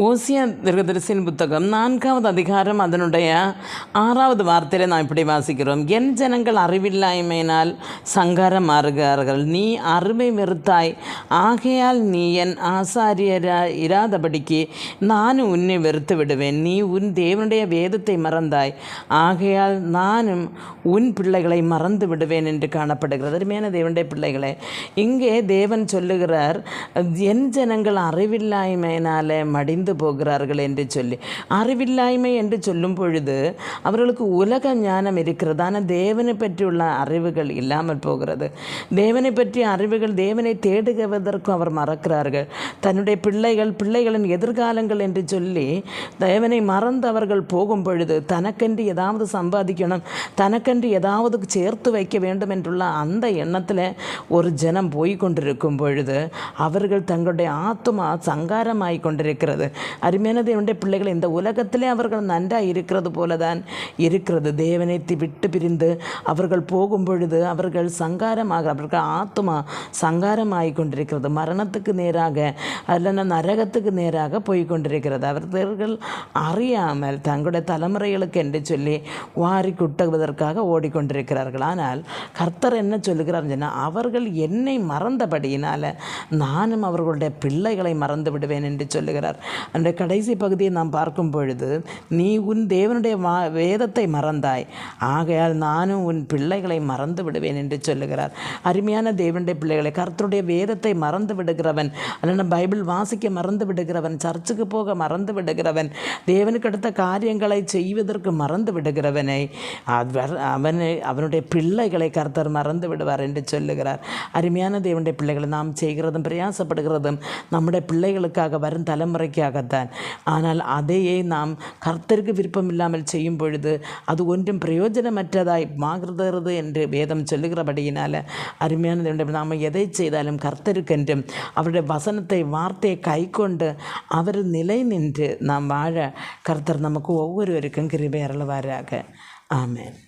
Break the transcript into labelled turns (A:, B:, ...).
A: ஓசியா தீர்க்கதரிசியின் புத்தகம் 4வது அதிகாரம் அதனுடைய 6வது வார்த்தையில் நாம் இப்படி வாசிக்கிறோம். என் ஜனங்கள் அறிவில்லாய்மையினால் சங்காரம் மாறுகிறார்கள். நீ அறிவை வெறுத்தாய், ஆகையால் நீ என் ஆசாரியராயிராதபடிக்கு நானும் உன்னை வெறுத்து விடுவேன். நீ உன் தேவனுடைய வேதத்தை மறந்தாய், ஆகையால் நானும் உன் பிள்ளைகளை மறந்து விடுவேன் என்று காணப்படுகிறது. அருமையான தேவனுடைய பிள்ளைகளே, இங்கே தேவன் சொல்லுகிறார், என் ஜனங்கள் அறிவில்லாய்மையினாலே மடிந்து போகிறார்கள் என்று சொல்லி. அறிவில்லாய்மை என்று சொல்லும் பொழுது அவர்களுக்கு உலக ஞானம் இருக்கிறது, ஆனால் தேவனை பற்றியுள்ள அறிவுகள் இல்லாமல் போகிறது. தேவனை பற்றிய அறிவுகள், தேவனை தேடுவதற்கும் அவர் மறக்கிறார்கள். தன்னுடைய பிள்ளைகளின் எதிர்காலங்கள் என்று சொல்லி தேவனை மறந்து அவர்கள் போகும் பொழுது தனக்கென்று ஏதாவது சம்பாதிக்கணும், தனக்கென்று ஏதாவது சேர்த்து வைக்க வேண்டும் என்றுள்ள அந்த எண்ணத்தில் ஒரு ஜனம் போய்கொண்டிருக்கும் பொழுது அவர்கள் தங்களுடைய ஆத்மா சங்காரமாய் கொண்டிருக்கிறது. அருமையான தேவனுடைய பிள்ளைகள், இந்த உலகத்திலே அவர்கள் நன்றாக இருக்கிறது போல தான் இருக்கிறது. தேவனை விட்டு பிரிந்து அவர்கள் போகும் பொழுது அவர்கள் சங்காரமாக, அவர்கள் ஆத்மா சங்காரமாகி கொண்டிருக்கிறது. மரணத்துக்கு நேராக அல்லது நரகத்துக்கு நேராக போய் கொண்டிருக்கிறது. அவர்கள் அறியாமல் தங்களுடைய தலைமுறைகளுக்கு என்று சொல்லி வாரி குட்டுவதற்காக ஓடிக்கொண்டிருக்கிறார்கள். ஆனால் கர்த்தர் என்ன சொல்லுகிறார் சொன்னால், அவர்கள் என்னை மறந்தபடியினால் நானும் அவர்களுடைய பிள்ளைகளை மறந்து விடுவேன் என்று சொல்லுகிறார். அந்த கடைசி பகுதியை நாம் பார்க்கும் பொழுது, நீ உன் தேவனுடைய வேதத்தை மறந்தாய், ஆகையால் நானும் உன் பிள்ளைகளை மறந்து விடுவேன் என்று சொல்லுகிறார். அருமையான தேவனுடைய பிள்ளைகளை, கர்த்தருடைய வேதத்தை மறந்து விடுகிறவன், அல்லது பைபிள் வாசிக்க மறந்து விடுகிறவன், சர்ச்சுக்கு போக மறந்து விடுகிறவன், தேவனுக்கு அடுத்த காரியங்களை செய்வதற்கு மறந்து விடுகிறவனை அவனுடைய பிள்ளைகளை கர்த்தர் மறந்து விடுவார் என்று சொல்லுகிறார். அருமையான தேவனுடைய பிள்ளைகளை, நாம் செய்கிறதும் பிரயாசப்படுகிறதும் நம்முடைய பிள்ளைகளுக்காக, வரும் தலைமுறைக்காகத்தான். ஆனால் அதையே நாம் கர்த்தருக்கு விருப்பம் இல்லாமல் செய்யும் பொழுது அது ஒன்றும் பிரயோஜனமற்றதாய் மாறுகிறது என்று வேதம் சொல்லுகிறபடியினால், அருமையான நாம் எதை செய்தாலும் கர்த்தருக்கென்றும் அவருடைய வசனத்தை, வார்த்தையை கை கொண்டு அவர் நிலை நின்று நாம் வாழ கர்த்தர் நமக்கு ஒவ்வொருவருக்கும் கிருபை அருள்வாராக. ஆமென்.